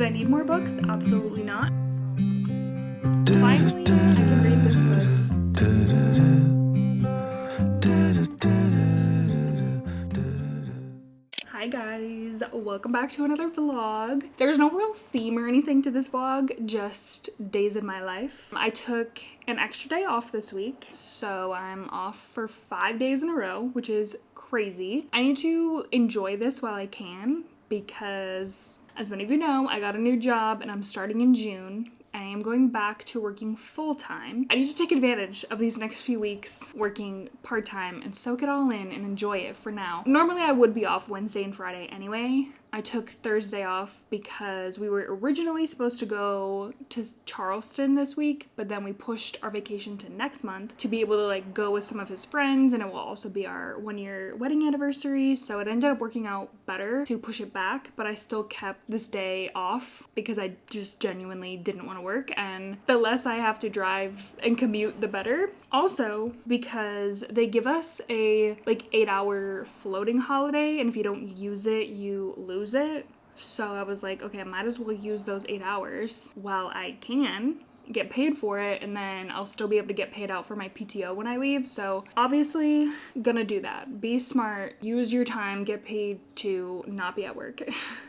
Did I need more books? Absolutely not. Finally, I can read this book. Hi guys, welcome back to another vlog. There's no real theme or anything to this vlog, just days in my life. I took an extra day off this week, so I'm off for 5 days in a row, which is crazy. I need to enjoy this while I can because, as many of you know, I got a new job and I'm starting in June. I am going back to working full-time. I need to take advantage of these next few weeks working part-time and soak it all in and enjoy it for now. Normally I would be off Wednesday and Friday anyway. I took Thursday off because we were originally supposed to go to Charleston this week, but then we pushed our vacation to next month to be able to like go with some of his friends, and it will also be our 1-year wedding anniversary, so it ended up working out better to push it back, but I still kept this day off because I just genuinely didn't want to work, and the less I have to drive and commute, the better. Also, because they give us a like 8-hour floating holiday, and if you don't use it, you lose it. So I was like, okay, I might as well use those 8 hours while I can get paid for it, and then I'll still be able to get paid out for my PTO when I leave. So obviously gonna do that. Be smart, use your time, get paid to not be at work.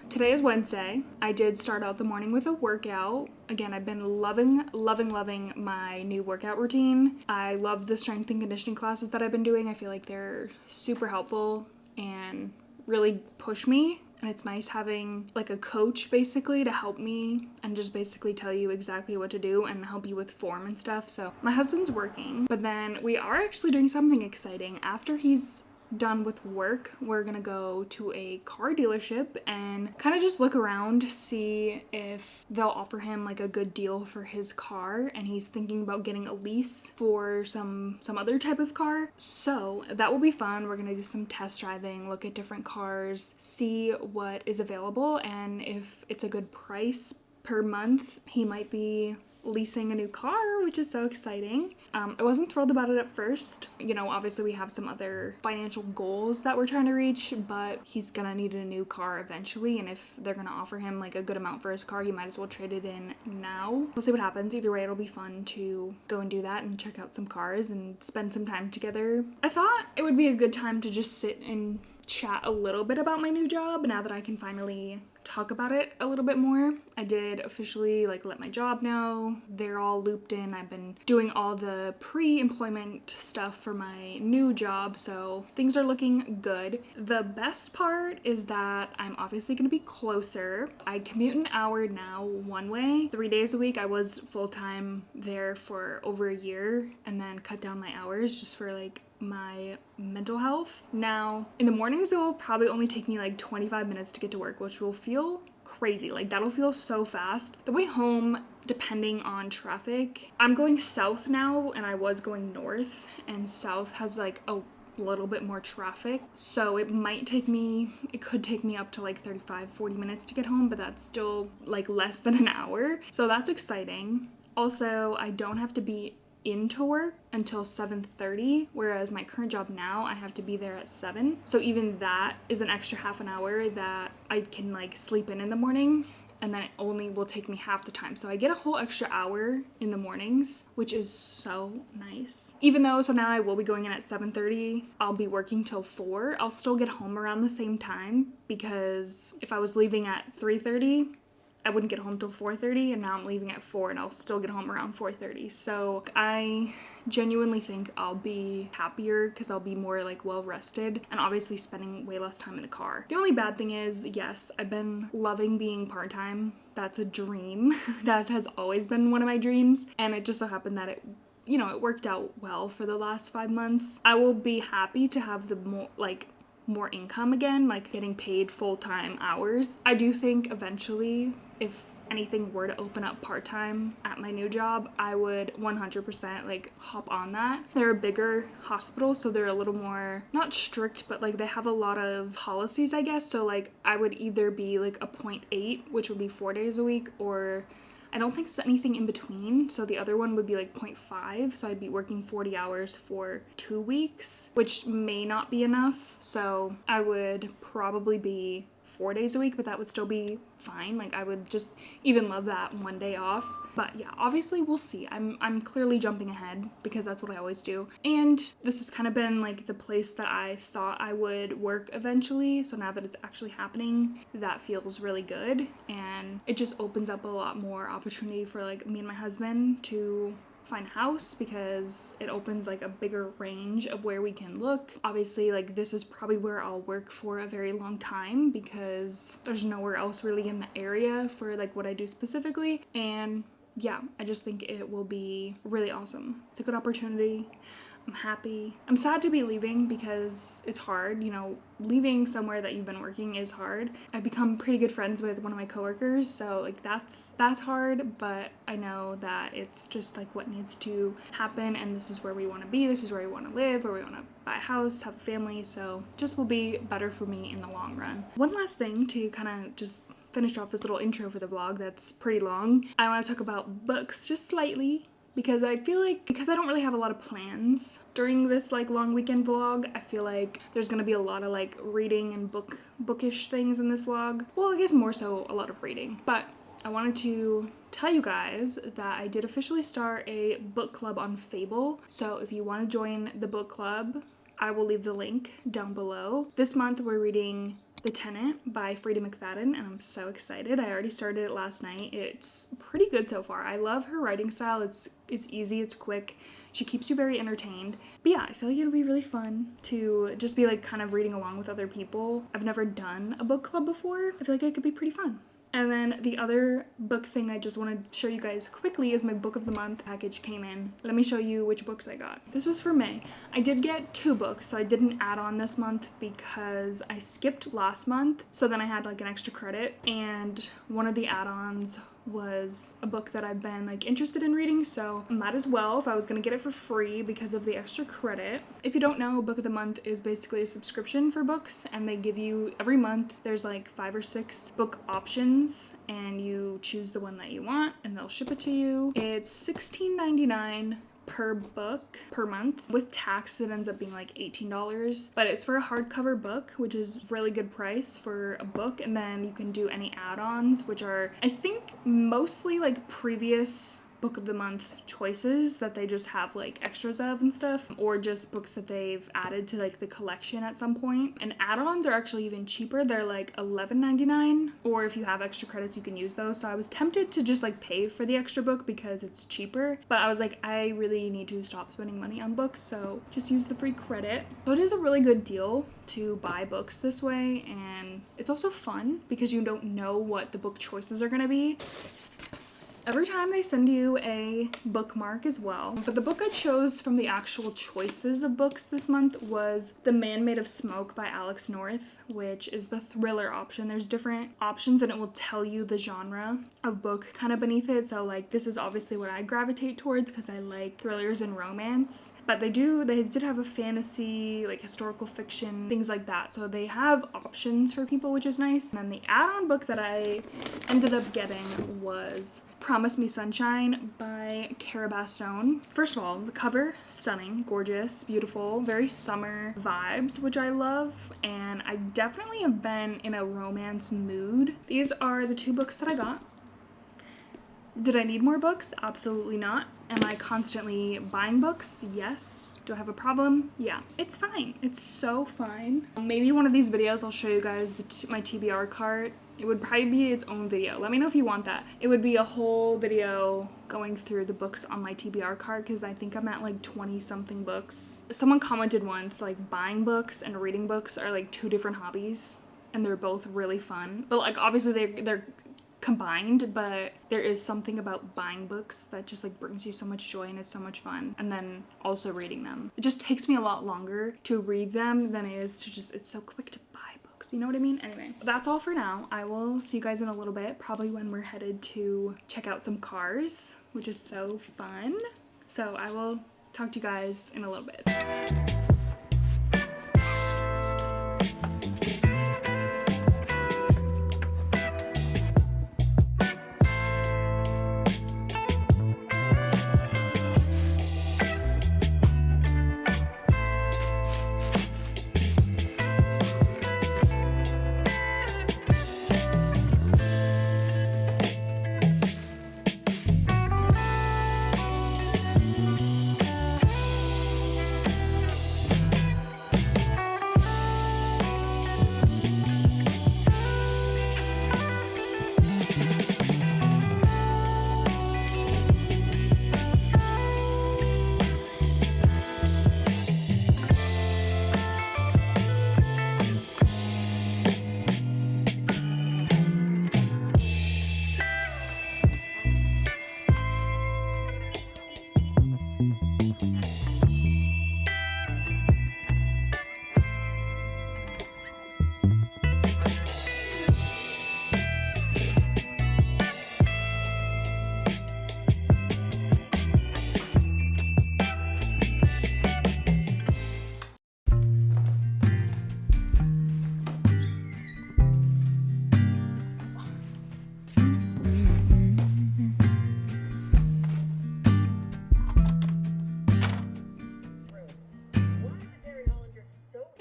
Today is Wednesday. I did start out the morning with a workout. Again, I've been loving my new workout routine. I love the strength and conditioning classes that I've been doing. I feel like they're super helpful and really push me. And it's nice having like a coach basically to help me and just basically tell you exactly what to do and help you with form and stuff. So my husband's working, but then we are actually doing something exciting. After he's done with work, we're gonna go to a car dealership and kind of just look around, see if they'll offer him like a good deal for his car, and he's thinking about getting a lease for some other type of car. So that will be fun. We're gonna do some test driving, look at different cars, see what is available, and if it's a good price per month, he might be leasing a new car, which is so exciting. I wasn't thrilled about it at first. You know, obviously we have some other financial goals that we're trying to reach, but he's gonna need a new car eventually, and if they're gonna offer him like a good amount for his car, he might as well trade it in now. We'll see what happens. Either way, it'll be fun to go and do that and check out some cars and spend some time together. I thought it would be a good time to just sit and chat a little bit about my new job now that I can finally talk about it a little bit more. I did officially like let my job know. They're all looped in. I've been doing all the pre-employment stuff for my new job, so things are looking good. The best part is that I'm obviously going to be closer. I commute an hour now one way. 3 days a week. I was full-time there for over a year and then cut down my hours just for like my mental health. Now, in the mornings, it will probably only take me like 25 minutes to get to work, which will feel crazy. Like, that'll feel so fast. The way home, depending on traffic, I'm going south now, and I was going north, and south has like a little bit more traffic, so it could take me up to like 35-40 minutes to get home, but that's still like less than an hour, so that's exciting. Also, I don't have to be into work until 7:30, whereas my current job now I have to be there at 7, so even that is an extra half an hour that I can like sleep in the morning, and then it only will take me half the time, so I get a whole extra hour in the mornings, which is so nice. Even though, so now I will be going in at 7:30, I'll be working till 4, I'll still get home around the same time, because if I was leaving at 3:30, I wouldn't get home till 4:30, and now I'm leaving at 4 and I'll still get home around 4:30. So I genuinely think I'll be happier because I'll be more like well rested and obviously spending way less time in the car. The only bad thing is, yes, I've been loving being part-time. That's a dream. That has always been one of my dreams, and it just so happened that it worked out well for the last 5 months. I will be happy to have the more income again, like getting paid full-time hours. I do think eventually, if anything were to open up part-time at my new job, I would 100% like hop on that. They're a bigger hospital, so they're a little more, not strict, but like they have a lot of policies, I guess. So like I would either be like a 0.8, which would be 4 days a week, or I don't think there's anything in between, so the other one would be like 0.5, so I'd be working 40 hours for 2 weeks, which may not be enough, so I would probably be 4 days a week, but that would still be fine. Like I would just even love that one day off. But yeah, obviously we'll see. I'm clearly jumping ahead because that's what I always do. And this has kind of been like the place that I thought I would work eventually. So now that it's actually happening, that feels really good. And it just opens up a lot more opportunity for like me and my husband to find a house, because it opens like a bigger range of where we can look. Obviously, like this is probably where I'll work for a very long time because there's nowhere else really in the area for like what I do specifically. And yeah, I just think it will be really awesome. It's a good opportunity. I'm happy. I'm sad to be leaving because it's hard, you know, leaving somewhere that you've been working is hard. I've become pretty good friends with one of my coworkers, so like that's hard, but I know that it's just like what needs to happen, and this is where we want to be, this is where we want to live, where we want to buy a house, have a family, so just will be better for me in the long run. One last thing to kind of just finish off this little intro for the vlog that's pretty long. I want to talk about books just slightly, because I feel like, because I don't really have a lot of plans during this like long weekend vlog, I feel like there's gonna be a lot of like reading and bookish things in this vlog. Well, I guess more so a lot of reading. But I wanted to tell you guys that I did officially start a book club on Fable. So if you want to join the book club, I will leave the link down below. This month we're reading The Tenant by Freida McFadden, and I'm so excited. I already started it last night. It's pretty good so far. I love her writing style. It's easy, it's quick. She keeps you very entertained. But yeah, I feel like it'll be really fun to just be like kind of reading along with other people. I've never done a book club before. I feel like it could be pretty fun. And then the other book thing I just want to show you guys quickly is my book of the month package came in. Let me show you which books I got. This was for May. I did get 2 books, so I didn't add on this month because I skipped last month. So then I had like an extra credit, and one of the add-ons was a book that I've been like interested in reading, so might as well if I was gonna get it for free because of the extra credit. If you don't know, book of the month is basically a subscription for books, and they give you every month there's like 5 or 6 book options, and you choose the one that you want and they'll ship it to you. It's $16.99 per book per month. With tax it ends up being like $18, but it's for a hardcover book, which is really good price for a book. And then you can do any add-ons, which are I think mostly like previous book of the month choices that they just have like extras of and stuff, or just books that they've added to like the collection at some point. And add-ons are actually even cheaper. They're like $11.99, or if you have extra credits you can use those. So I was tempted to just like pay for the extra book because it's cheaper, but I was like, I really need to stop spending money on books, so just use the free credit. So it is a really good deal to buy books this way, and it's also fun because you don't know what the book choices are gonna be. Every time they send you a bookmark as well. But the book I chose from the actual choices of books this month was The Man Made of Smoke by Alex North, which is the thriller option. There's different options and it will tell you the genre of book kind of beneath it. So like this is obviously what I gravitate towards because I like thrillers and romance. But they did have a fantasy, like historical fiction, things like that. So they have options for people, which is nice. And then the add-on book that I ended up getting was Promise Me Sunshine by Cara Bastone. First of all, the cover, stunning, gorgeous, beautiful, very summer vibes, which I love, and I definitely have been in a romance mood. These are the 2 books that I got. Did I need more books? Absolutely not. Am I constantly buying books? Yes. Do I have a problem? Yeah. It's fine. It's so fine. Maybe one of these videos I'll show you guys my TBR cart. It would probably be its own video. Let me know if you want that. It would be a whole video going through the books on my TBR cart because I think I'm at like 20 something books. Someone commented once like buying books and reading books are like 2 different hobbies and they're both really fun. But like obviously they're combined, but there is something about buying books that just like brings you so much joy and it's so much fun. And then also reading them. It just takes me a lot longer to read them than it is to just, it's so quick to buy books. You know what I mean? Anyway, that's all for now. I will see you guys in a little bit, probably when we're headed to check out some cars, which is so fun. So I will talk to you guys in a little bit.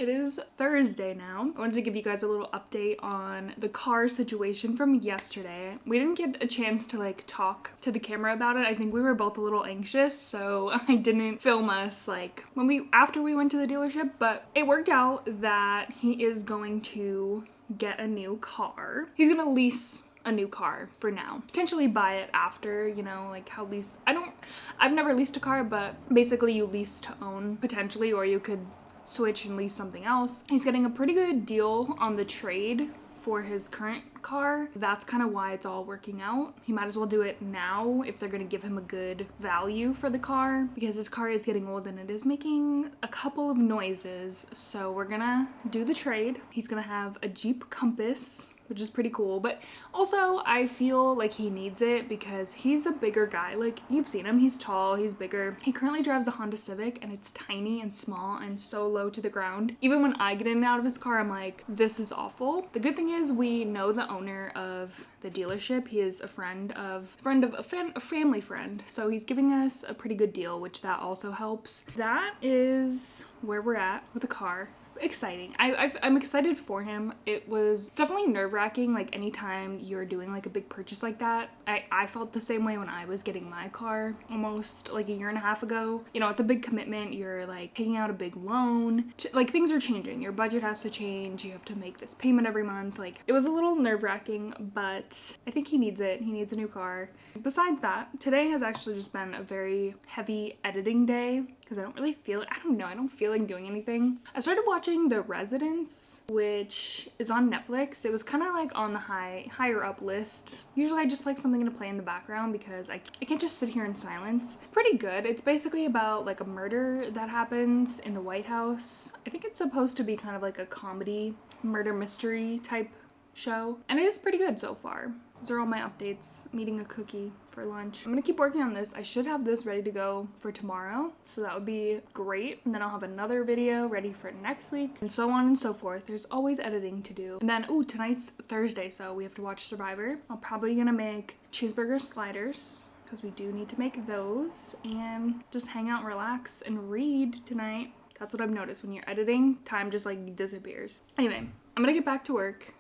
It is Thursday now. I wanted to give you guys a little update on the car situation from yesterday. We didn't get a chance to like talk to the camera about it. I think we were both a little anxious, so I didn't film us like after we went to the dealership, but it worked out that he is going to get a new car. He's gonna lease a new car for now, potentially buy it after, you know, like how I've never leased a car, but basically you lease to own potentially, or you could switch and lease something else. He's getting a pretty good deal on the trade for his current car. That's kind of why it's all working out. He might as well do it now if they're going to give him a good value for the car, because his car is getting old and it is making a couple of noises. So we're gonna do the trade. He's gonna have a Jeep Compass, which is pretty cool, but also I feel like he needs it because he's a bigger guy. Like, you've seen him, he's tall, he's bigger. He currently drives a Honda Civic and it's tiny and small and so low to the ground. Even when I get in and out of his car, I'm like, this is awful. The good thing is we know the owner of the dealership. He is a family friend. So he's giving us a pretty good deal, which that also helps. That is where we're at with the car. Exciting. I'm excited for him. It's definitely nerve-wracking, like anytime you're doing like a big purchase like that. I felt the same way when I was getting my car almost like a year and a half ago. You know, it's a big commitment. You're like taking out a big loan. Like, things are changing. Your budget has to change. You have to make this payment every month. Like, it was a little nerve-wracking, but I think he needs it. He needs a new car. Besides that, today has actually just been a very heavy editing day because I don't feel like doing anything. I started watching The Residence, which is on Netflix. It was kind of like on the higher up list. Usually I just like something to play in the background because I can't just sit here in silence. It's pretty good. It's basically about like a murder that happens in the White House. I think it's supposed to be kind of like a comedy murder mystery type show, and it is pretty good so far. Those are all my updates. I'm eating a cookie for lunch. I'm gonna keep working on this. I should have this ready to go for tomorrow, so that would be great. And then I'll have another video ready for next week, and so on and so forth. There's always editing to do. And then, tonight's Thursday, so we have to watch Survivor. I'm probably gonna make cheeseburger sliders, because we do need to make those, and just hang out, relax, and read tonight. That's what I've noticed. When you're editing, time just like disappears. Anyway, I'm gonna get back to work.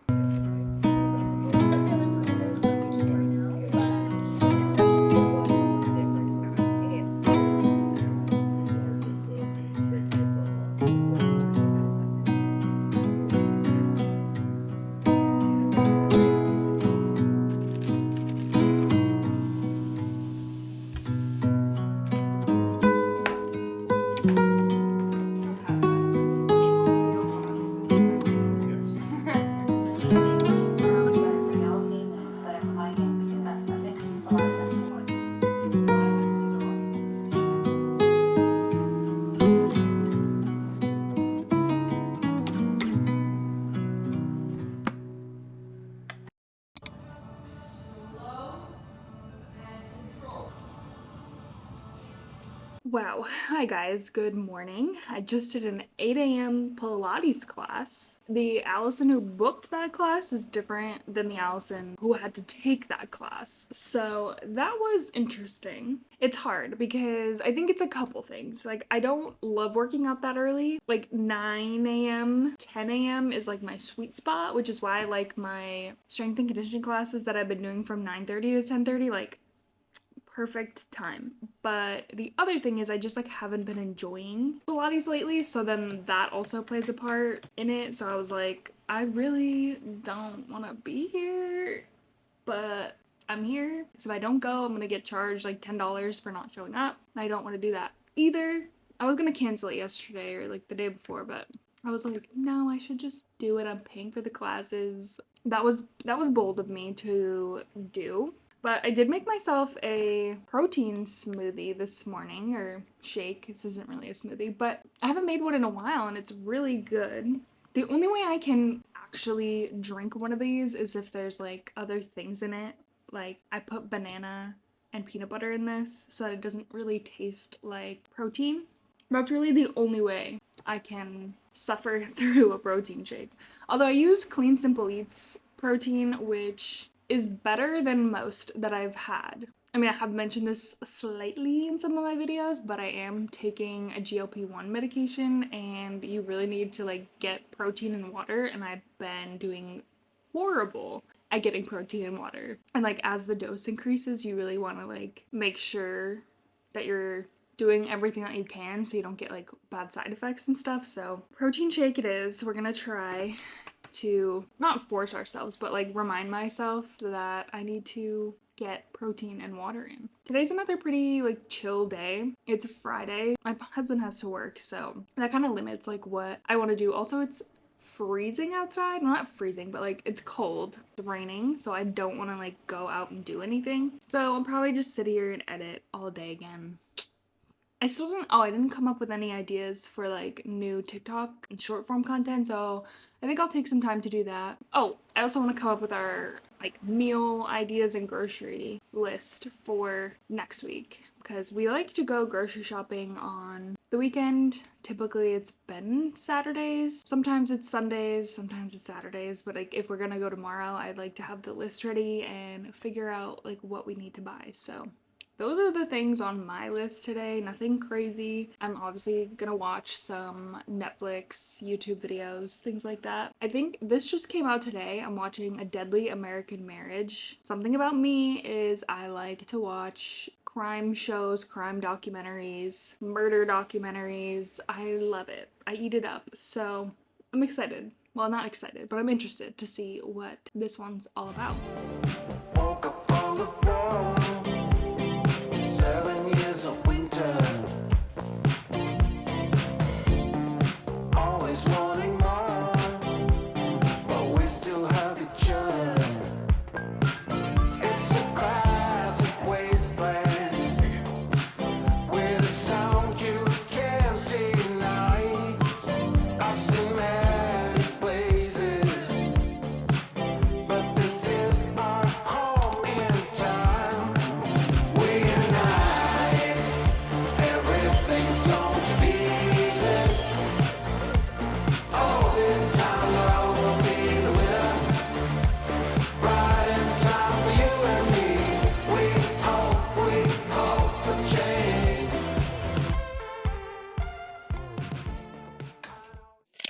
Wow. Hi guys, good morning. I just did an 8 a.m. Pilates class. The Allison who booked that class is different than the Allison who had to take that class. So that was interesting. It's hard because I think it's a couple things. Like, I don't love working out that early. Like 9 a.m., 10 a.m. is like my sweet spot, which is why I like my strength and conditioning classes that I've been doing from 9:30 to 10:30, like perfect time. But the other thing is I just like haven't been enjoying Pilates lately, so then that also plays a part in it. So I was like, I really don't want to be here, but I'm here. So if I don't go, I'm gonna get charged like $10 for not showing up, and I don't want to do that either. I was gonna cancel it yesterday or like the day before, but I was like, no, I should just do it. I'm paying for the classes. That was bold of me to do. But I did make myself a protein smoothie this morning, or shake. This isn't really a smoothie, but I haven't made one in a while and it's really good. The only way I can actually drink one of these is if there's like other things in it. Like, I put banana and peanut butter in this so that it doesn't really taste like protein. That's really the only way I can suffer through a protein shake. Although I use Clean Simple Eats protein, which is better than most that I've had. I mean, I have mentioned this slightly in some of my videos, but I am taking a GLP-1 medication, and you really need to like get protein and water, and I've been doing horrible at getting protein and water. And like as the dose increases, you really want to like make sure that you're doing everything that you can so you don't get like bad side effects and stuff. So protein shake it is. We're gonna try to not force ourselves, but like remind myself that I need to get protein and water in. Today's another pretty like chill day. It's Friday. My husband has to work, so that kind of limits like what I want to do. Also, it's freezing outside. Well, not freezing, but like it's cold. It's raining, so I don't want to like go out and do anything. So I'll probably just sit here and edit all day again. I didn't come up with any ideas for like new TikTok and short form content, so I think I'll take some time to do that. Oh, I also want to come up with our like meal ideas and grocery list for next week, because we like to go grocery shopping on the weekend. Typically it's been Saturdays. Sometimes it's Sundays, sometimes it's Saturdays, but like if we're gonna go tomorrow, I'd like to have the list ready and figure out like what we need to buy. So those are the things on my list today. Nothing crazy. I'm obviously gonna watch some Netflix, YouTube videos, things like that. I think this just came out today. I'm watching A Deadly American Marriage. Something about me is I like to watch crime shows, crime documentaries, murder documentaries. I love it. I eat it up. So I'm excited. Well, not excited, but I'm interested to see what this one's all about. Woke up on the floor. 7 years of winter, always wanting more, but we still have each other. It's a classic wasteland with a sound you can't deny. I've seen many places, but this is our home in time. We unite, everything's going to pieces. Oh, this time love will be the winner. Right in time for you and me. We hope for change.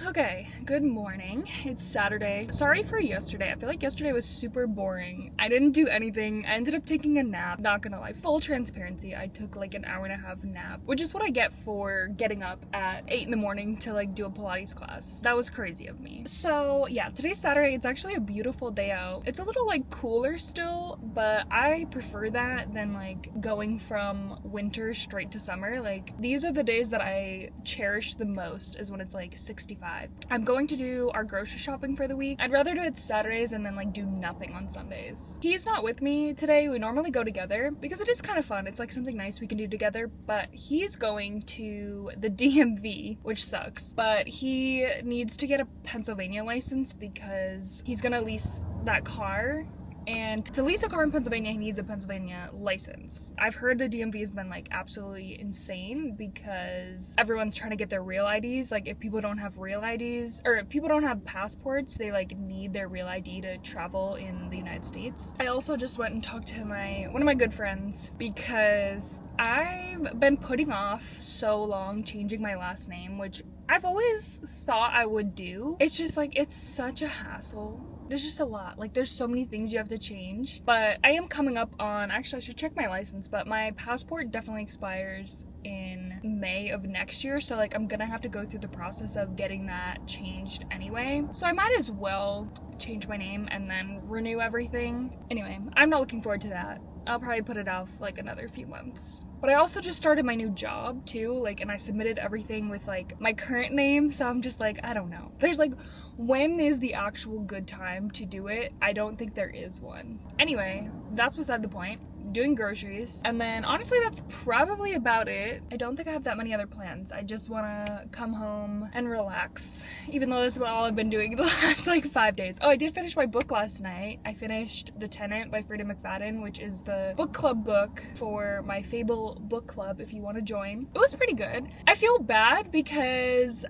Okay, good morning. It's Saturday. Sorry for yesterday. I feel like yesterday was super boring. I didn't do anything. I ended up taking a nap. Not gonna lie, full transparency, I took like an hour and a half nap, which is what I get for getting up at 8 in the morning to like do a Pilates class. That was crazy of me. So yeah, today's Saturday. It's actually a beautiful day out. It's a little like cooler still, but I prefer that than like going from winter straight to summer. Like these are the days that I cherish the most, is when it's like 65. I'm going to do our grocery shopping for the week. I'd rather do it Saturdays and then like do nothing on Sundays. He's not with me today. We normally go together because it is kind of fun. It's like something nice we can do together, but he's going to the DMV, which sucks. But he needs to get a Pennsylvania license because he's gonna lease that car. And to lease a car in Pennsylvania, he needs a Pennsylvania license. I've heard the DMV has been like absolutely insane because everyone's trying to get their real IDs. Like if people don't have real IDs, or if people don't have passports, they like need their real ID to travel in the United States. I also just went and talked to one of my good friends because I've been putting off so long changing my last name, which I've always thought I would do. It's just like, it's such a hassle. There's just a lot. Like there's so many things you have to change. But I am coming up on, actually I should check my license, but my passport definitely expires in May of next year. So like I'm gonna have to go through the process of getting that changed anyway. So I might as well change my name and then renew everything. Anyway, I'm not looking forward to that. I'll probably put it off like another few months. But I also just started my new job too, like, and I submitted everything with like my current name, so I'm just like, I don't know. There's like, when is the actual good time to do it? I don't think there is one. Anyway, that's beside the point. Doing groceries, and then honestly that's probably about it. I don't think I have that many other plans. I just want to come home and relax, even though that's what all I've been doing the last like 5 days. Oh, I did finish my book last night. I finished The Tenant by Frida McFadden, which is the book club book for my Fable book club if you want to join. It was pretty good. I feel bad because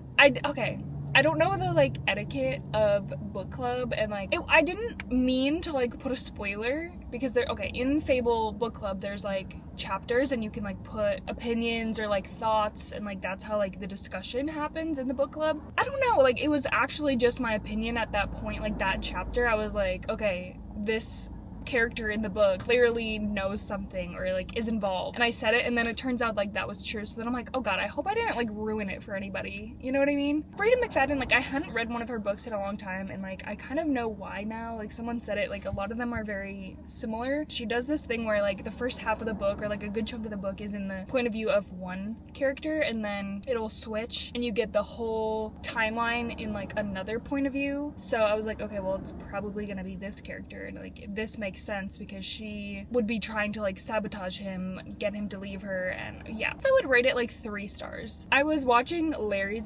I don't know the like etiquette of book club, and like I didn't mean to like put a spoiler because in Fable book club there's like chapters and you can like put opinions or like thoughts, and like that's how like the discussion happens in the book club. I don't know, like it was actually just my opinion at that point. Like that chapter I was like, okay, this character in the book clearly knows something or like is involved, and I said it, and then it turns out like that was true. So then I'm like, oh god, I hope I didn't like ruin it for anybody, you know what I mean? Breda McFadden, like I hadn't read one of her books in a long time, and like I kind of know why now. Like someone said it, like a lot of them are very similar. She does this thing where like the first half of the book or like a good chunk of the book is in the point of view of one character, and then it'll switch and you get the whole timeline in like another point of view. So I was like, okay, well it's probably gonna be this character, and like this makes sense because she would be trying to like sabotage him, get him to leave her, and yeah. So I would rate it like 3 stars. I was watching Larry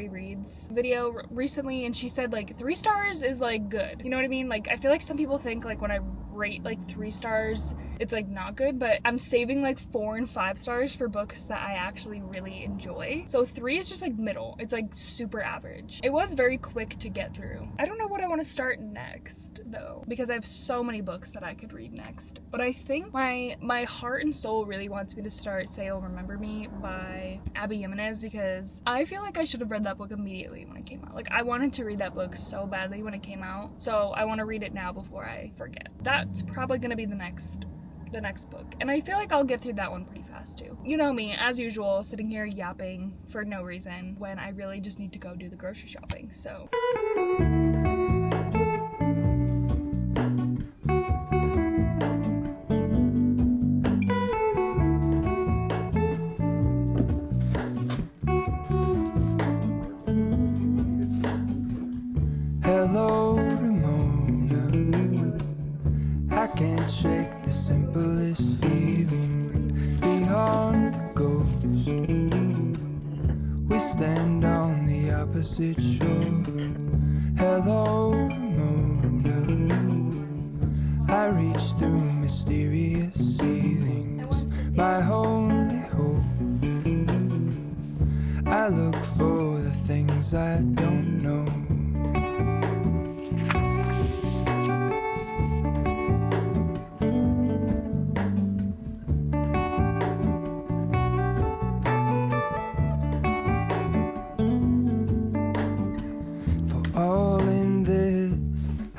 Reed's video recently, and she said like 3 stars is like good. You know what I mean? Like I feel like some people think like when I rate like 3 stars it's like not good, but I'm saving like 4 and 5 stars for books that I actually really enjoy. So 3 is just like middle. It's like super average. It was very quick to get through. I don't know what I want to start next though, because I have so many books that I could read next. But I think my heart and soul really wants me to start Say You'll Remember Me by Abby Jimenez, because I feel like I should have read that book immediately when it came out. Like I wanted to read that book so badly when it came out, so I want to read it now before I forget. That's probably gonna be the next book, and I feel like I'll get through that one pretty fast too. You know me, as usual, sitting here yapping for no reason when I really just need to go do the grocery shopping. So Hello, Ramona. I can't shake the simplest feeling beyond the ghost. We stand on the opposite shore. Hello, Ramona. I reach through mysterious ceilings, my only hope. I look for the things I don't know.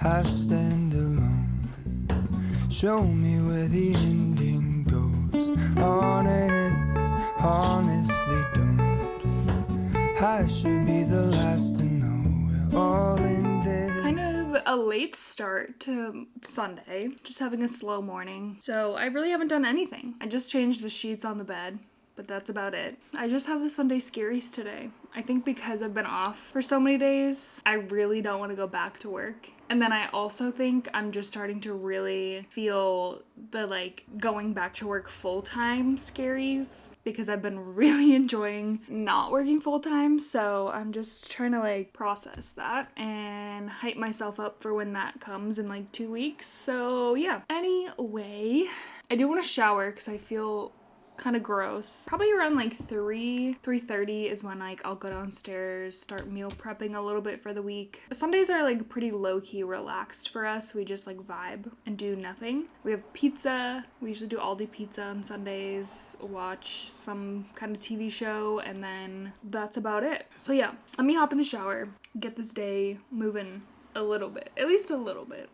I stand alone. Show me where the ending goes. Honestly don't. I should be the last to know. We're all in this. kind of a late start to Sunday. Just having a slow morning. So I really haven't done anything. I just changed the sheets on the bed, but that's about it. I just have the Sunday scaries today. I think because I've been off for so many days, I really don't want to go back to work. And then I also think I'm just starting to really feel the like going back to work full-time scaries, because I've been really enjoying not working full-time. So I'm just trying to like process that and hype myself up for when that comes in like 2 weeks. So yeah. Anyway, I do want to shower because I feel kind of gross. Probably around like 3:30 is when like I'll go downstairs, start meal prepping a little bit for the week. Sundays are like pretty low-key relaxed for us. We just like vibe and do nothing. We have pizza. We usually do Aldi pizza on Sundays, watch some kind of TV show, and then that's about it. So yeah, let me hop in the shower, get this day moving a little bit, at least a little bit.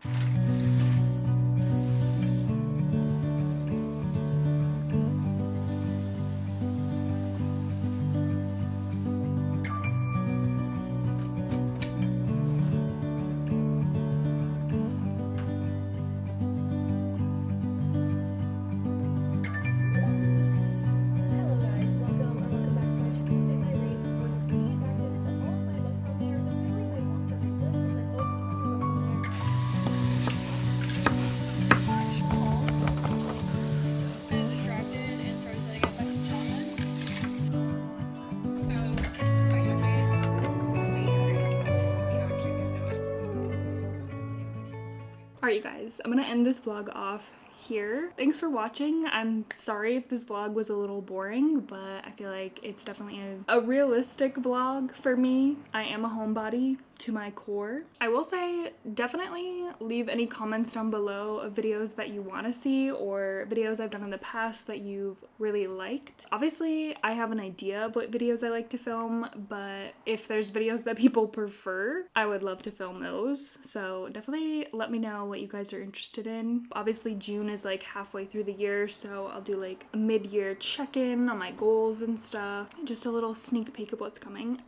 Alright, you guys, I'm gonna end this vlog off here. Thanks for watching. I'm sorry if this vlog was a little boring, but I feel like it's definitely a realistic vlog for me. I am a homebody to my core. I will say definitely leave any comments down below of videos that you want to see or videos I've done in the past that you've really liked. Obviously, I have an idea of what videos I like to film, but if there's videos that people prefer, I would love to film those. So definitely let me know what you guys are interested in. Obviously, June is like halfway through the year, so I'll do like a mid-year check-in on my goals and stuff. Just a little sneak peek of what's coming.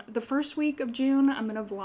The first week of June, I'm gonna vlog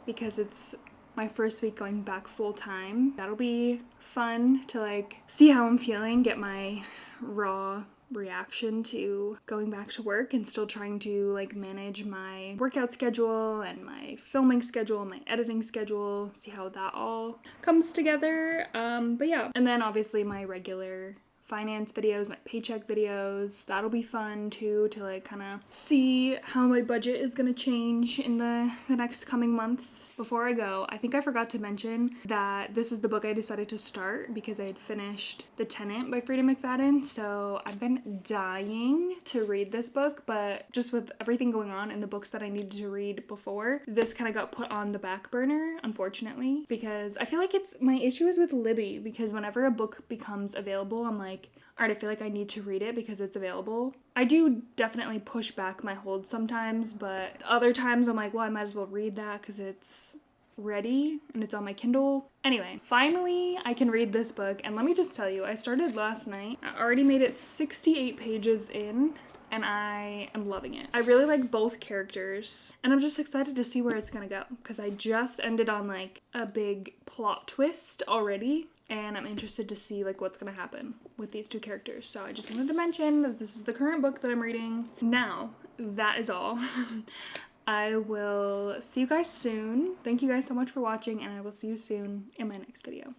because it's my first week going back full time. That'll be fun to like see how I'm feeling, get my raw reaction to going back to work and still trying to like manage my workout schedule and my filming schedule, my editing schedule, see how that all comes together. But yeah, and then obviously my regular finance videos, my paycheck videos, that'll be fun too, to like kind of see how my budget is gonna change in the next coming months. Before I go, I think I forgot to mention that this is the book I decided to start because I had finished The Tenant by Frida McFadden, so I've been dying to read this book, but just with everything going on in the books that I needed to read before, this kind of got put on the back burner, unfortunately, because I feel like my issue is with Libby, because whenever a book becomes available, I'm like, all right, I feel like I need to read it because it's available. I do definitely push back my hold sometimes, but other times I'm like, well, I might as well read that because it's ready and it's on my Kindle. Anyway, finally I can read this book, and let me just tell you, I started last night. I already made it 68 pages in, and I am loving it. I really like both characters, and I'm just excited to see where it's gonna go because I just ended on like a big plot twist already, and I'm interested to see like what's gonna happen with these two characters. So I just wanted to mention that this is the current book that I'm reading. Now, that is all. I will see you guys soon. Thank you guys so much for watching, and I will see you soon in my next video.